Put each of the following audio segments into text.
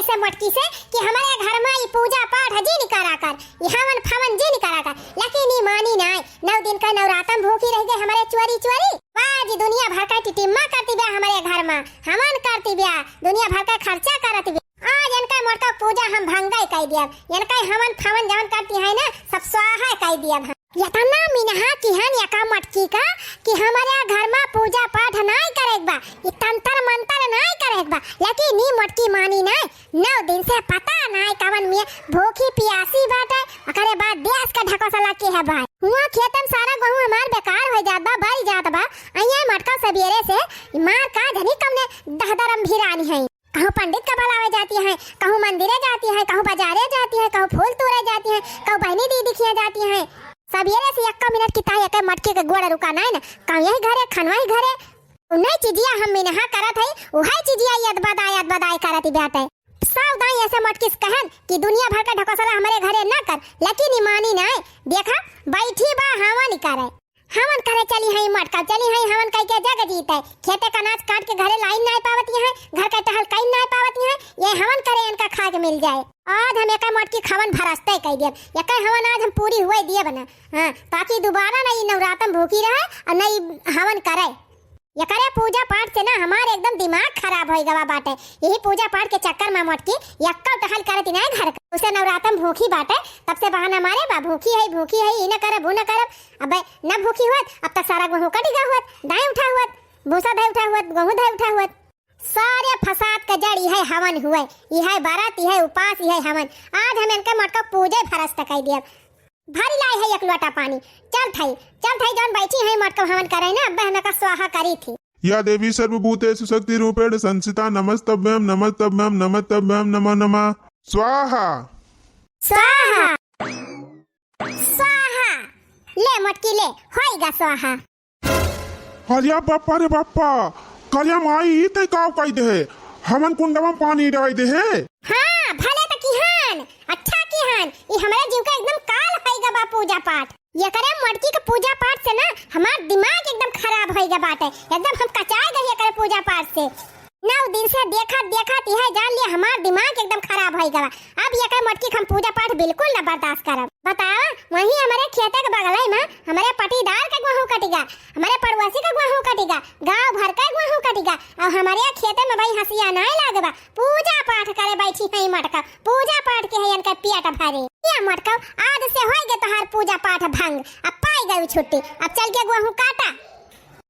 ऐसे मटकी से कि हमारे घर में ये पूजा पाठ जी नहीं करा कर, ये हवन फवन जी नहीं करा कर, लेकिन ये मानी नहीं। 9 दिन का नवरात्र भूखी रह गए हमारे चोरी चोरी। वाह जी, दुनिया भर का टिटिम्मा करती बे हमारे घर में, हवन करती बे, दुनिया भर का खर्चा करती बे। आज इनका मोटा पूजा हम भंगाई कह दिया, इनका हवन फवन जवन करती है ना सब स्वाहा कह दिया। यतना मिनहा की हन यका मटकी का कि हमारे घर में पूजा पाठ नहीं करेगा बा, ये तंत्र मंत्र नहीं करेगा बा, लेकिन नी मटकी मानी नहीं। 9 दिन से पता नहीं कवन में भूखी प्यासी बाटे, अकरे बाद देश का ढकोसला के है भाई। हुआ खेतन सारा गेहूं हमार बेकार हो जात बा, बल जात बा। अइया मटका सवेरे से मार का धनी कमने दहदरम भिरानी है। कहूँ पंडित का बुलावे जाती है, कहूँ मंदिरे जाती है, कहूँ बाजारे जाती है, कहूँ फूल तोड़े जाती है, कहूँ बहनी दीदी खिया जाती है। सवेरे से 1 मिनट की ताई के मटके के गोड़ रुका नहीं ना, कहूँ यही घरे खनवा ही घरे उन्हीं चीजिया हम मिनहा करत है, वही चीजिया यद बदाई करत बैठे। सावधान ऐसे मटकी कहन कि दुनिया भर का ढकोसला हमारे घरे ना कर, लेकिन ईमानी नहीं। देखा बैठी बा हवन करे, हवन करे चली है मटका, चली है हवन कह के जग जीते। खेते का अनाज काट के घरे लाइन नहीं पावती है, घर का टहल कहीं नहीं पावती है, ये हवन करे इनका खा के मिल जाए। आज हम एक मटकी खवन भरसते कह दिए, एक हवन आज हम पूरी हुए दिए बना, हाँ, ताकि दोबारा नहीं नवरात्र भूखी रहे और नहीं हवन करे। ये करे पूजा पाठ से ना हमारे एकदम दिमाग खराब हो गवा बाटे। यही पूजा पाठ के चक्कर में मटकी यक्का टहल करती नहीं घर का, उसे नवरात्र भूखी बाटे, तब से बहाना मारे बा भूखी है ये न करब वो न करब। अब न भूखी हुआ अब तक सारा गेहूं कटिगा हुआ, दाएं उठा हुआ, भूसा दाएं उठा हुआ, गेहूं दाएं उठा हुआ, सारे फसाद का जड़ है हवन हुए, ये है बारात, ये है उपास, ये है हवन। आज हम इनके मटका पूजे भरस तक दिया, भरी लाई है 1 लोटा पानी। चल थाई जौन बैठी है मटका हवन करे ना, बहन का स्वाहा करी थी। या देवी सर्वभूतेषु शक्ति रूपेण संस्थिता नमस्तभ्यं नमः नमः स्वाहा स्वाहा स्वाहा। ले मटकी ले, होएगा स्वाहा। अरे बापा रे बापा, कलिया माई ते काव कह दे हमन कुंडवा पानी डाल दे है। हां भले त किहन अच्छा किहन, ई हमारे जीव का एकदम काल होएगा बा पूजा पाठ। ये करे मटकी का पूजा पाठ से ना हमार दिमाग एकदम खराब होएगा बाटे, एकदम हम कचाए गए ये करे पूजा पाठ से। 9 दिन से देखा यह जान लिया हमार दिमाग एकदम खराब होएगा। अब ये करे मटकी हम पूजा पाठ बिल्कुल न बर्दाश्त करब। बताओ वहीं हमारे खेते के बगल में हमारे पटीदार का गेहूं कटेगा, हमारे पड़ोसी का गेहूं कटेगा, गांव भर का गेहूं कटेगा, और हमारे खेते में भाई हंसिया नहीं लागबा। पूजा पाठ करे बैठी है मटका, पूजा पाठ के है इनका पेट भरे। ये मटका आज से होएगा तोहार पूजा पाठ भंग, अब पाई गई छुट्टी, अब चल के गेहूं काटा।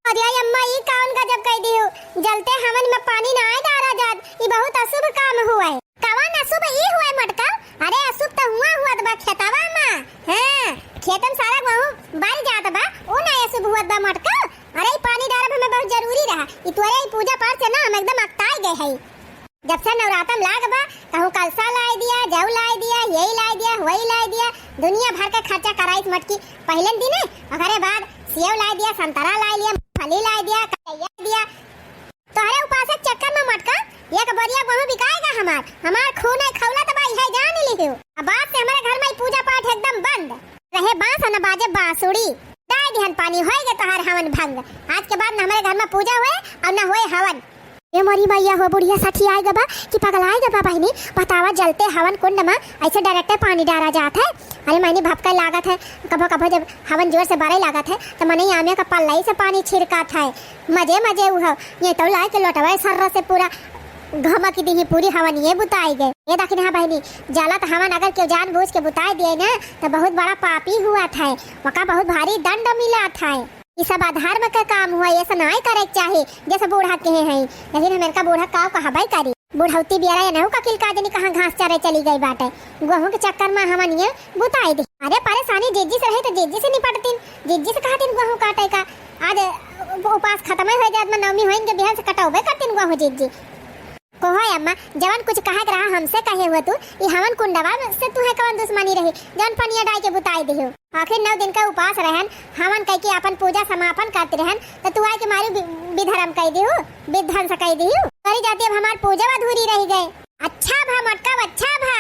अरे अम्मा ये कौन गजब कह दी हो, जलते हवन में पानी ना आए डारा जात, ये बहुत अशुभ काम हुआ है। कवन अशुभ ये हुआ है मटका? अरे अशुभ तो हुआ बा खेतवा में, हां खेत में सारा गेहूं बल जात बा, ओ ना अशुभ हुआ बा मटका। अरे पानी डालब हमें बहुत जरूरी रहा, ई तोरे पूजा पाठ से ना हम एकदम अकताई गए है। जब से नवरात्र लाग बा कहूं कलसा लाई दिया, जव लाई दिया, यही लाई दिया, वही लाई दिया, दुनिया भर का खर्चा कराई मटकी। पहले दिन अगरे बाद सेव लाई दिया, संतरा लाई लिया, फली लाई दिया, कटैया दिया। तोहरे उपासक चक्कर में मटका एक बरिया गेहूं बिकाएगा हमार खून है खौला तो भाई है जान ली तू। अब बाद से हमारे घर में पूजा पाठ एकदम बंद रहे, बांस न बाजे बांसुरी। दाई दिहन पानी होएगा तोहार हवन भंग। आज के बाद न हमारे घर में पूजा होए और न होए हवन। ये मोरी मैया हो बुढ़िया साठी आएगा बा कि पगल आएगा बा बहनी। बतावा जलते हवन कुंड में ऐसे डायरेक्ट पानी डाला जाता है। अरे मैंने भपका लागत है, कभो जब हवन जोर से बारे लागत है तो मैंने आमिया का पल्लाई से पानी छिड़का था, मजे उह ये तो लाए के लोटवा सर्रा से पूरा घमा की दी पूरी हवन ये बुताई गए। ये देखिए हाँ बहनी, जला तो हवन अगर क्यों जानबूझ के बुताई दिए ना तो बहुत बड़ा पापी हुआ था, वका बहुत भारी दंड मिला था। ये सब अधर्म का काम हुआ, ये सब नहीं करे चाहिए जैसे बूढ़ा कहे हैं। लेकिन हमें का बूढ़ा काव कहा भाई करी, बुढ़ौती बियारा या नहु का किलका जनी कहां घास चरे चली गई बाटे। गेहूं के चक्कर में हमन ये बुताई दी। अरे परेशानी जिज्जी से रहे तो जिज्जी से निपटतीन, जिज्जी से कहतीन गेहूं काटे का। आज उपास खत्म हो जात में नवमी होइन के बिहान से कटौबे करतीन गेहूं जिज्जी को। है अम्मा जवन कुछ कहे रहा हमसे कहे हुआ तू, ये हवन कुंडवा से तू है कवन दुश्मनी रही जन पनिया डाल के बुताई दियो। आखिर 9 दिन का उपास रहन, हवन कह के अपन पूजा समापन करते रहन, तो तू आए के मारी विधर्म कह दियो, विध्वंस कह दियो करी जाती। अब हमार पूजा अधूरी रह गई। अच्छा भा मटका, अच्छा भा,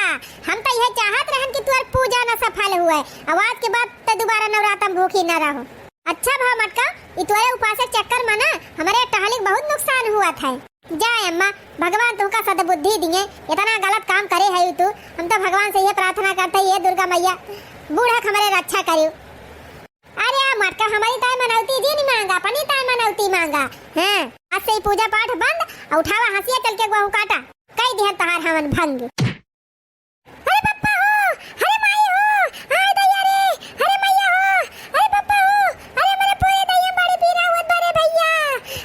हम तो यह चाहत रहन कि तुअर पूजा न सफल हुए, आज के बाद तो दोबारा नवरात्र भूखी न रहो। अच्छा भा मटका, इतवारे उपासक चक्कर में ना हमारे टहलिक बहुत नुकसान हुआ था। जाए अम्मा, भगवान तुमका सद्बुद्धि दिए, इतना गलत काम करे है तू। हम तो भगवान से ये प्रार्थना करते ये दुर्गा मैया बूढ़ा हमारे रक्षा करियो। अरे मटका हमारी ताई मनौती जी नहीं मांगा, अपनी ताई मनौती मांगा। हैं आज से ही पूजा पाठ बंद और उठावा हंसिया चल के गहू काटा कई दिन तहार हमन भंग। अरे पप्पा हो, अरे माई हो, आय दैया रे, अरे मैया हो, अरे पप्पा हो, अरे मेरे पूरे दैया बड़ी पीरा हुआ बड़े भैया,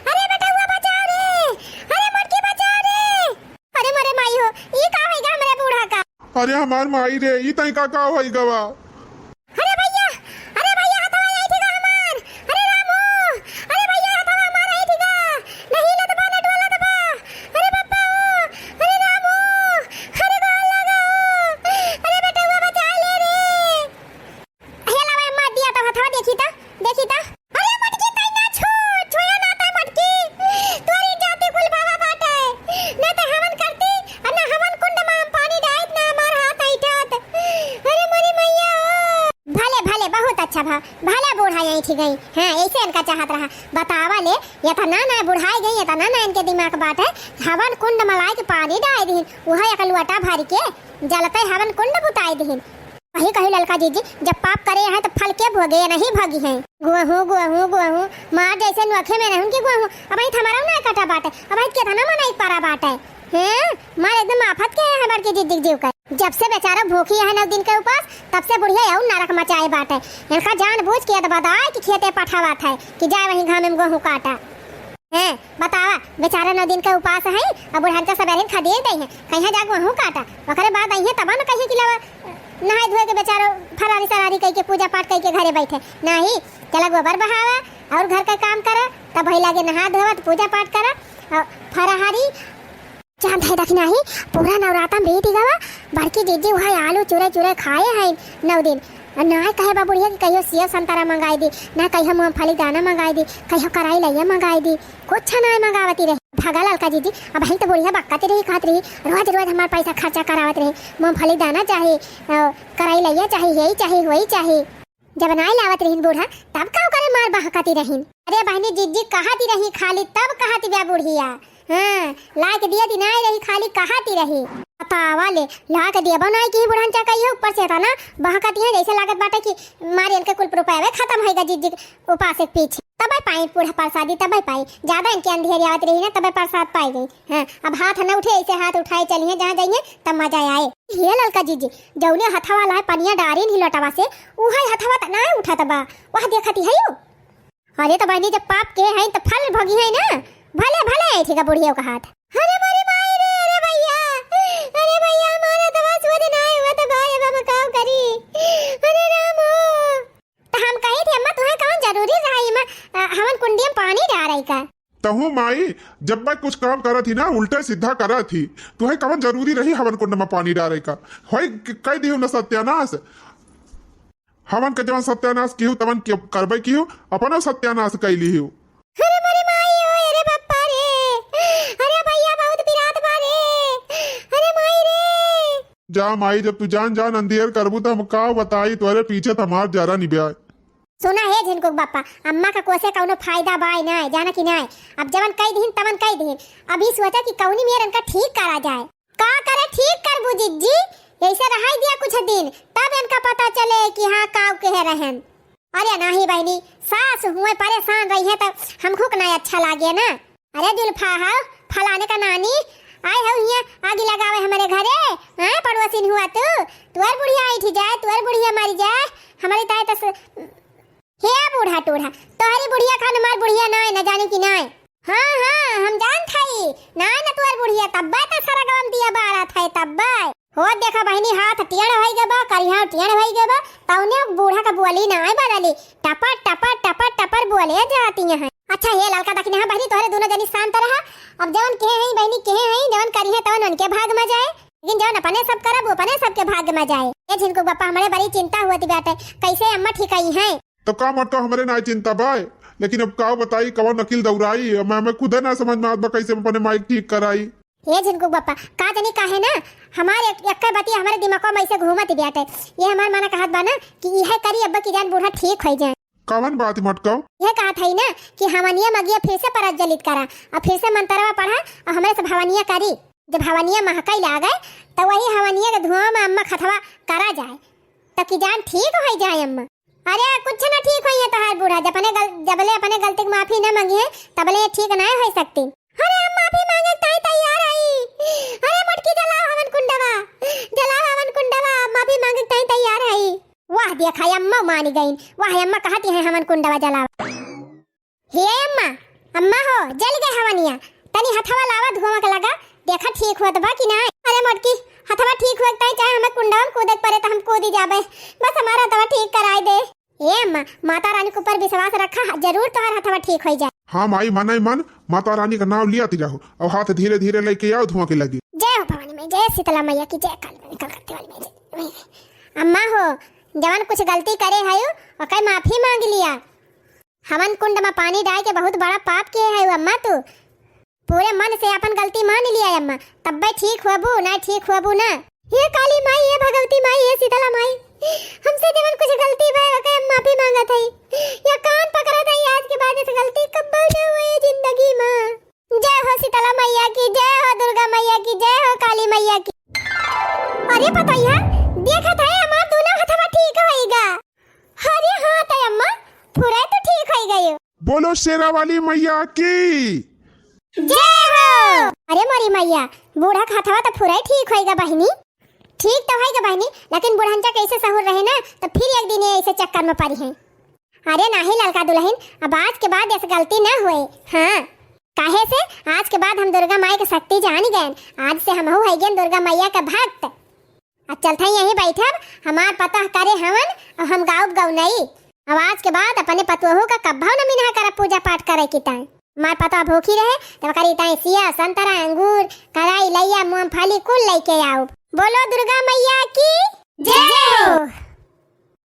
अरे बेटा हुआ बचाओ रे, अरे मटकी बचाओ रे। अरे मेरे माई हो, ई का होइगा हमरे बूढ़ा का? अरे हमार माई रे ई तई का होई गवा। भला बूढ़ा यहीं थी गई। हाँ ऐसे इनका चाहत रहा बतावा ले ये था ना बुढ़ाई गई, ये था ना इनके दिमाग बात है। हवन कुंड मलाई के पानी डाल दीन, वह एक लुआटा भर के जलते हवन कुंड बुताई दीन। वही कही ललका जीजी जब पाप करे हैं तो फल के भोगे नहीं भोगी हैं। गुहू मार जैसे नोखे में रहूं कि गुहू अब ही हमारा ना कटा बात है, अब ही के था ना मनाई पारा बात है। हैं मार एकदम आफत के है हमार के जीजी जीव का। जब से बेचारा भूखी है 9 दिन के उपास तब से बुढ़िया और नरक मचाए बात है। इनका जान बूझ के बताए कि खेते पठावत है कि जाए वहीं घाम में गेहूं काटा है। बतावा बेचारा 9 दिन के उपास है अब बुढ़ान का सबेरे खा दिए दई है कहीं जा गेहूं काटा ओकरे बाद आई है तब न कहीं कि नहाए धोए के बेचारा फरारी सरारी कह के पूजा पाठ कह के घरे बैठे नहीं। चला गोबर बहावा और घर का काम करा तब भई लागे नहा धोवा पूजा पाठ करा और फराहारी चांद है रखना ही पूरा नवराता में बीती गवा। बड़की जीजी वहाँ आलू चूरे खाए हैं 9 दिन। ना कहे बाबुड़िया कि कहियो सेव संतरा मंगाई दी, ना कहियो मूंगफली दाना मंगाई दी, कहियो कराई लइया मंगाई दी, कुछ ना मंगावती रही। भगा ललका जीजी अब ही तो बुढ़िया बक्काती रही खात रही, रोज हमारा पैसा खर्चा करावत रही। मूंगफली दाना चाहिए, कराई लइया चाहिए, यही चाहिए वही चाहिए। जब नाई लावत रही बूढ़ा तब का करे मार बहकती रही। अरे बहनी जीजी कहाती रही खाली तब कहाती बा बुढ़िया। हाँ ला के दिया दिनाई रही खाली कहाती रही। बतावा ले ला के दिया बनाई की बुढ़ान चा कहियो ऊपर से था ना बहकती है जैसे लागत बाटे कि मारे इनके कुल रुपया खत्म होएगा जीजी उपास के पीछे। तब पाई पूरा प्रसादी तब पाई ज्यादा इनके अंधेरी आवत रही ना तब प्रसाद पाई गई। हाँ अब हाथ न उठे ऐसे हाथ उठाए चलिए जहाँ जाइए तब मजा आए। ये ललका जीजी जौने हथवा ला पनिया डारी नहीं लटवा से वही हथवा त ना उठा तबा वह देखती है यो। अरे तो बहनी जब पाप के हैं तो फल भोगी है ना भले भले ठीक है बुढ़िया का हाथ। अरे मारी माई रे, अरे भैया हमारा तो बस वो दिन आए हुआ तो भाई अब हम काम करी। अरे राम हो तो हम कही थी अम्मा तुम्हें कौन जरूरी रही मां हमन कुंडी में पानी डाल रही का। तहु माई जब मैं कुछ काम करा थी ना उल्टा सीधा करा थी तुम्हें कौन जरूरी रही हवन कुंड में पानी डाले का। होय कह दियो न सत्यानाश हवन के जवन सत्यानाश किहु तवन करबे किहु अपन सत्यानाश कैली हु। अरे मारी माई हो, अरे पप्पा रे, अरे भैया बहुत पिरात बारे, अरे माई रे। जा माई जब तू जान अंधेर करबू तो हम का बताई तोरे पीछे हमार जरा नहीं ब्याह। सुना है झिनकुक बापा अम्मा का कोसे कौनो फायदा बाय ना जाना कि ना। अब जवन कई दिन तवन कई दिन अभी सोचा कि कौनी मेर इनका ठीक करा जाए। का करे ठीक कर बू जीजी ऐसे रहाई दिया कुछ दिन तब इनका पता चले कि हाँ काव के है रहन। अरे नहीं बहनी सास हुए परेशान रही है तब हमको ना अच्छा लागे ना। अरे जुल्फा हा फलाने का नानी आए हो यहाँ आगे लगावे हमारे घरे। हाँ पड़ोसी हुआ तुअर बुढ़िया आई थी जाए तुअर बुढ़िया मारी जाए हमारी ताई तो हे बूढ़ा टूढ़ा तोहरी बुढ़िया खान हमार बुढ़िया ना न जाने की ना। हाँ हम जान थाई ना न तुअर बुढ़िया तब तो सारा गांव दिया बारा था तब हो देखा बहनी हाथ टियण होई गबा करिहा टियण होई गबा तौने बूढ़ा का बोली ना आए बदली टपर बोले जाती है। अच्छा ये लड़का दखने है बहनी तोहरे दोनों जनी शांत रहा। अब जवन के है बहनी के है जवन करी है तवन उनके भाग में जाए लेकिन जवन अपने सब करब अपने सबके भाग में जाए। ये झिनको बापा हमारे बड़ी चिंता हुआ थी बेटे कैसे अम्मा ठीक आई है। तो का मत हमारे ना चिंता बाय लेकिन अब का बताई कवन नकील दौड़ाई मैं खुद ना समझ में आता कैसे अपने माइक ठीक कराई। ये झिनको बापा का जनी काहे ना हमारे एक बती हमारे दिमाग में ऐसे घूमत बैठे ये हमार माना कहत बा ना कि यह करी अब की जान बूढ़ा ठीक हो जाए। कवन बात मटकाओ? यह कहा था ना कि हवनिया मगिया फिर से प्रज्वलित करा और फिर से मंत्रवा पढ़ा और हमरे से हवनिया करी। जब हवनिया महकाई ला गए तो वही हवनिया के धुआं में अम्मा खतवा करा जाए तो की जान ठीक हो जाए अम्मा। अरे कुछ ना ठीक होई है तोहार बूढ़ा, जबले अपने गलती की माफी न मांगी है तबले ठीक ना हो सकती। अरे हम माफी मांगे ताई तैयार आई। अरे मटकी जलाओ हवन कुंडवा, जलाओ हवन कुंडवा, माफी मांगे ताई तैयार आई। वाह देखा अम्मा मानी गई। वाह अम्मा कहती है हवन कुंडवा जलाओ। हे अम्मा, अम्मा हो जल गए हवनिया, तनी हथवा लावा धुआं के लगा देखा ठीक होत बा कि ना। अरे मटकी हथवा ठीक होत ताई चाहे हमें कुंडवा में कूदे पड़े तो हम कूद ही जाबे, बस हमारा हथवा ठीक कराई दे। ए अम्मा माता रानी के ऊपर विश्वास रखा, जरूर तुम्हारा हथवा ठीक हो जाए। हाँ माई मन ही मन माता रानी का नाम लिया रहो और हाथ धीरे धीरे लेके आओ धुआं की लगी। जय हो भवानी माई, जय शीतला मैया की, जय कलकत्ते वाली माई। अम्मा हो जवन कुछ गलती करे है और कई माफी मांग लिया। हवन कुंड में पानी डाल के बहुत बड़ा पाप किए है अम्मा, तू पूरे मन से अपन गलती मान लिया अम्मा, तब भाई ठीक होबू ना ठीक होबू ना। ये काली माई, ये भगवती माई, ये शीतला माई, हमसे जवन कुछ गलती भई ओके हम माफी मांगा थई या कान पकड़ा थई, आज के बाद इस गलती कब्बल न होए जिंदगी में। जय हो शीतला मैया की, जय हो दुर्गा मैया की, जय हो काली मैया की। अरे पतैया देखा था हमार दोनों हथवा ठीक होएगा। अरे हां त अम्मा पूरा तो ठीक हो गयो। बोलो शेरा वाली मैया की जय हो। अरे मोरी मैया बूढ़ा का हथवा तो पूरा ठीक होएगा बहिनी, ठीक तो होएगा बहिनी, लेकिन बुढ़ंचा कैसे सहूर रहे ना तो फिर एक दिन ऐसे चक्कर में पड़ी है। अरे नहीं लड़का दुल्हन, अब आज के बाद ऐसी गलती ना होए। हाँ काहे से आज के बाद हम दुर्गा माई की शक्ति जान गए, आज से हम हो गए दुर्गा मैया का भक्त। अब चलते यहीं बैठब, हमार पता करे हवन और हम गाँव गौ नहीं। अब आज के बाद अपने पतोहू का कब्बा न मिना कर पूजा पाठ करे की टाइम मार पता भूखी रहे तो करी ताई सिया संतरा अंगूर कराई लैया मूंगफली कुल लेके आओ। बोलो दुर्गा मैया की जय हो।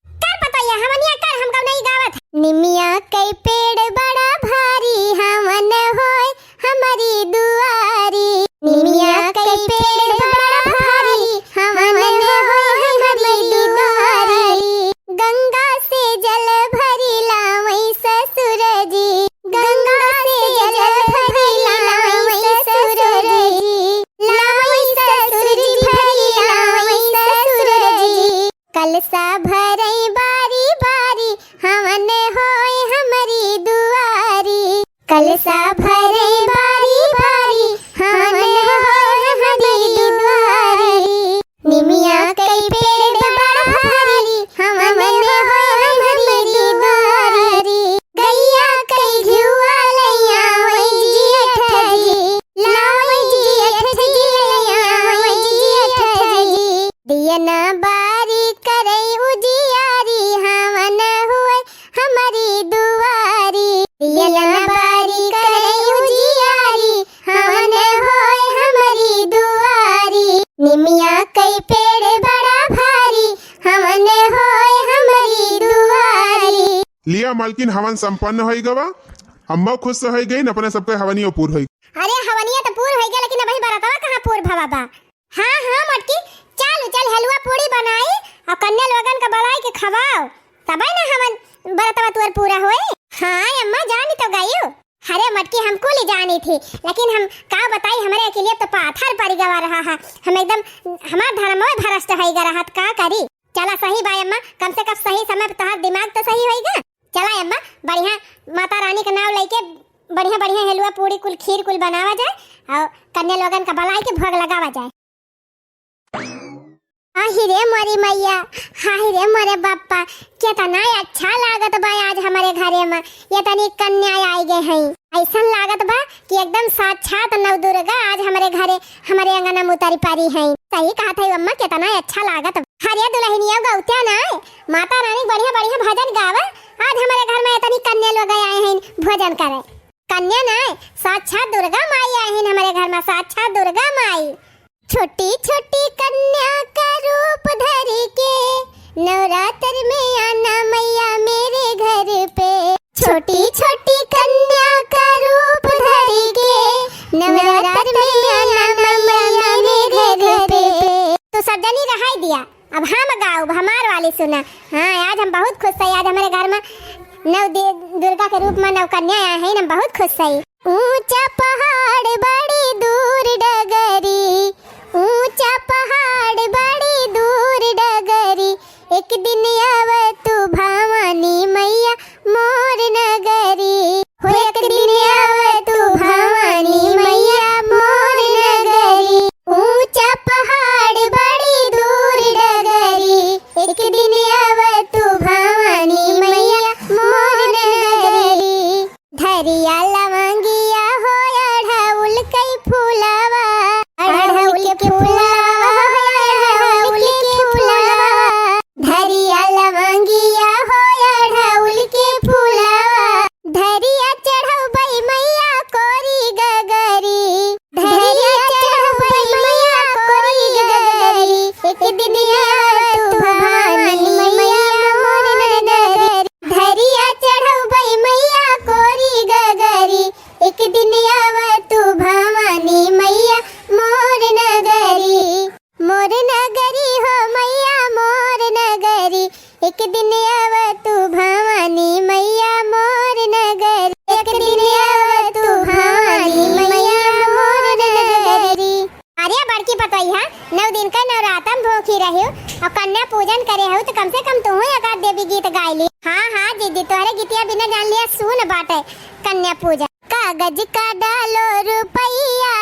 कर पता या हमनिया कर हम गाँव नहीं गावत। निमिया कई पेड़ बड़ा भारी हमन होय हमारी दुआरी, निमिया कई पेड़ बड़ा भारी हमन होय हमारी दुआरी। गंगा से जल भरी लावई ससुर जी, गंगा से जल भरी लावई ससुर जी, लावई ससुर जी भरी लावई ससुर जी। कलसा भरई बारी बारी हमन होय हमारी दुआरी, कलसा भरई बारी बारी हमन होय हमारी दुआरी। निमिया कई पेड़ बड़ा भारी हमन होय हमारी दुआरी। गैया कई घिउआ लैया वई जेठ जी, लावई जेठ जी लैया वई जेठ जी। दियना बारी करई उजियारी हमन होय हमारी दुआरी, दियना बारी करई उजियारी हमन होय हमारी दुआरी। निमिया कई पेड़ बड़ा भारी हमन होय हमारी दुआरी। लिया मालकिन हवन संपन्न हो गवा, अम्मा खुश हो गई न अपने सबके हवनियो पूर हो। अरे हवनिया तो पूर हो गया लेकिन अभी बरातवा कहाँ पूर भवा बा। हाँ हाँ मटकी चल चल हलवा पूरी बनाई और कन्या लोगन का बनाई के खवाओ तब ना हवन बरातवा तुअर पूरा होए। हाँ अम्मा जानी तो गई। अरे मटकी हमको ले जानी थी लेकिन हम का बताई हमारे अकेले तो पाथर पड़ गवा रहा है, हम एकदम हमार धर्म में भ्रष्ट हो गया रहत का करी। चला सही बाई अम्मा, कम से कम सही समय पे तोहार दिमाग तो सही होएगा। चला अम्मा बढ़िया माता रानी का नाम लेके बढ़िया बढ़िया हलवा पूरी कुल खीर कुल बनावा जाए और कन्या लोगन का बलाई के भोग लगावा जाए। हाय रे मोरी मैया, हाय रे मोरे बाप्पा, कितना अच्छा लागत बा आज हमारे घरे में ये तनी कन्या आई गए हैं। ऐसा लागत बा कि एकदम साक्षात नव दुर्गा आज हमारे घरे हमारे अंगना में उतारी पारी है। सही कहा था अम्मा, कितना अच्छा लागत। हरिया दुल्हनिया गौत्या ना माता रानी बढ़िया बढ़िया भजन गावा, आज हमारे घर में इतनी कन्या लोग आए हैं भोजन करे। कन्या ना साक्षात दुर्गा माई आए हैं हमारे घर में, साक्षात दुर्गा माई। छोटी छोटी कन्या का रूप धर के नवरात्र में आना मैया मेरे घर पे। छोटी छोटी कन्या का रूप धर के नवरात्र में आना मैया मेरे घर पे। तो सब जनी रहाई दिया, अब हम गाओ हमार वाली सुना। हाँ आज हम बहुत खुश है, आज हमारे घर में दुर्गा के रूप में नव कन्या आया है ना, बहुत खुश है। ऊंचा पहाड़ बड़ी दूर डगरी, ऊंचा पहाड़ बड़ी दूर डगरी, एक दिन आव तू भवानी मैया मोर नगरी, हो एक दिन आव तू भवानी मैया मोर नगरी। ऊंचा पहाड़ बड़ी दूर डगरी, एक दिन आव तू भवानी मैया मोर नगरी। धरिया लवंगिया हो अढ़उल कई फूलावा, अढ़उल के फूलावा, अढ़उल के फूलावा, धरिया लवंगिया हो अढ़उल के फूलावा, धरिया चढ़ौ बई मैया कोरी गगरी, धरिया चढ़ौ बई मैया कोरी गगरी, एक दिन आव तू भवानी मैया मोर नगरी, धरिया चढ़ौ बई मैया कोरी गगरी, एक दिन आव तू भवानी मैया मोर नगरी, मोर नगरी हो मैया मोर नगरी, एक दिन आव तू भवानी मैया मोर नगरी, एक दिन आव तू भवानी मैया मोर नगरी। अरे बड़की पतोहिया 9 दिन का नवरातम भूखी रही और कन्या पूजन करे हो तो कम से कम तू एक आध देवी गीत गाय ली। हाँ दीदी तोहरे गीतिया बिना जान लिया सुन बाटे कन्या पूजन। कागज का डालो रुपैया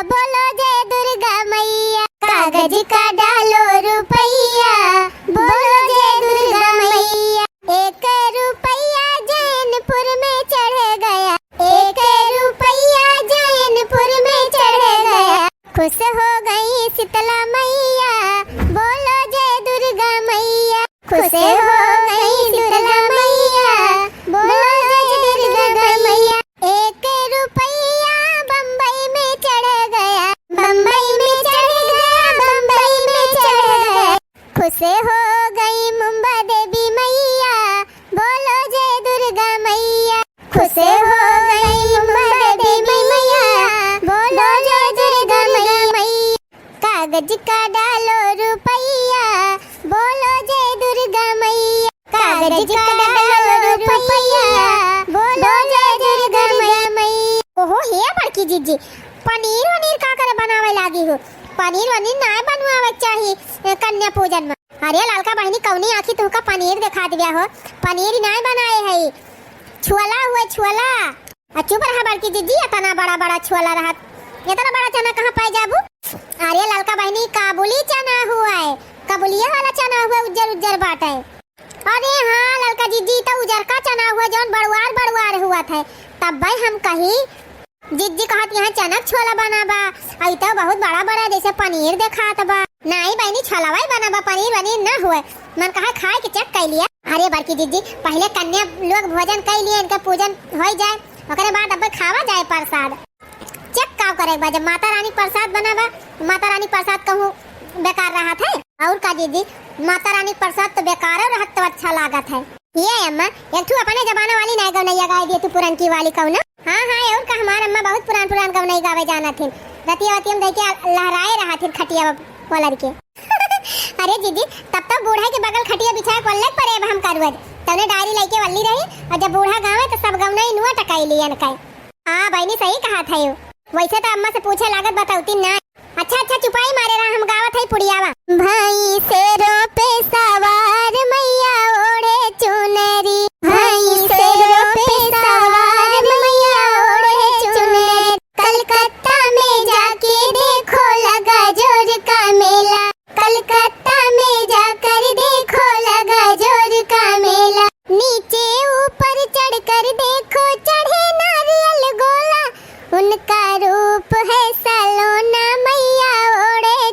बोलो जय दुर्गा मैया, कागज का डालो रुपैया बोलो जय दुर्गा मैया, 1 रुपैया जैनपुर में चढ़ गया, 1 रुपैया जैनपुर में चढ़ गया, खुश हो गई शीतला मैया बोलो जय दुर्गा मैया, खुश हो गई शीतला मैया बोलो जय दुर्गा मैया। 1 रुपैया बम्बई में चढ़ गया, बम्बई में चढ़ गया, बम्बई में चढ़ गया, खुश हो गई मुंबा देवी मैया बोलो जय दुर्गा मैया, खुश हो गई मुंबा देवी मैया बोलो जय दुर्गा मैया। कागज का डालो रुपैया बोलो जय दुर्गा मैया, कागज का डालो रुपैया बोलो जय दुर्गा मैया। ओहो हे बड़की जीजी पनीर वनीर का करे बनावे लागी हो, पनीर वनीर ना बनवावे चाहिए कन्या पूजन में। अरे लालका बहनी कौनी आखी तुमका पनीर दिखा दिया हो, पनीर ना बनाए है, छुअला हुआ छुअला। चुप रहा बड़की जीजी, इतना बड़ा बड़ा छुअला रहा, इतना बड़ा चना कहाँ पाए जाबू। अरे लालका बहनी काबुली चना हुआ है, काबुलिया वाला चना हुआ उज्जर उज्जर बाट है। अरे हाँ ललका जीजी तो उजर का चना हुआ जौन बड़वार बड़वार हुआ था, तब भाई हम कही जीजी कहत यहाँ चनक छोला बनाबा, आई तो बहुत बड़ा बड़ा जैसे पनीर दिखात बा, नहीं बहनी छोलावा बनाबा पनीर वनीर ना हुए, मन कहा खाए के चेक कर लिया। अरे बड़की जीजी पहले कन्या लोग भोजन कर लिए, इनका पूजन हो जाए ओकरे बाद अब खावा जाए प्रसाद, चेक का करे बा जब माता रानी प्रसाद बनाबा, माता रानी प्रसाद कहूँ बेकार रहा था और का दीदी माता रानी प्रसाद तो बेकार रहत तो अच्छा लागत है। ये अम्मा एक तू अपने जमाना वाली नई गवनैया गाय दी तू पुरनकी वाली कहू ना। हाँ और का हमार अम्मा बहुत पुरान गवनई गावे जाना थी, रतिया वतियम दे के लहराए रहा थी खटिया पलर के। अरे दीदी तब तो बूढ़ा के बगल खटिया बिछा पल्ले परे अब हम करवद तने डायरी लेके वल्ली रही, और जब बूढ़ा गावे तो सब गवनई नुआ टकाई लियन कई। हां बहनी सही कहा था यो, वैसे तो अम्मा से पूछे लागत बताउती ना। अच्छा चुपाई मारे रहा हम गावत है पुड़ियावा। भाई शेरों पे सवार मैया ओढ़े चुनरी, भाई शेरों पे सवार मैया ओढ़े चुनरी, कलकत्ता में जाके देखो लगा जोर का मेला, कलकत्ता में जाकर देखो लगा जोर का मेला, नीचे ऊपर चढ़कर देखो चढ़े नारियल गोला, उनका रूप है सलोना मैया ओढ़े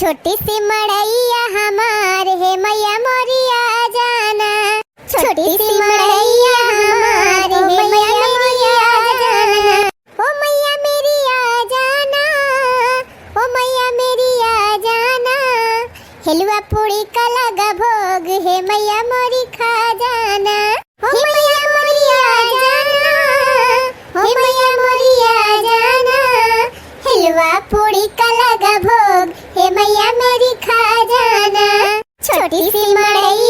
छोटी सी मड़ैया हमार है मैया मोरिया जाना, छोटी सी मड़ैया हमार है मैया मोरिया जाना, ओ मैया मेरी आ जाना, ओ मैया मेरी आ जाना, हलवा पूरी का लगा भोग है मैया मोरी खा जाना, ओ मैया मोरी आ जाना, ओ मैया मोरी आ जाना, हलवा पूरी का लगा भोग हे मैया मेरी खा जाना, छोटी सी मड़ैया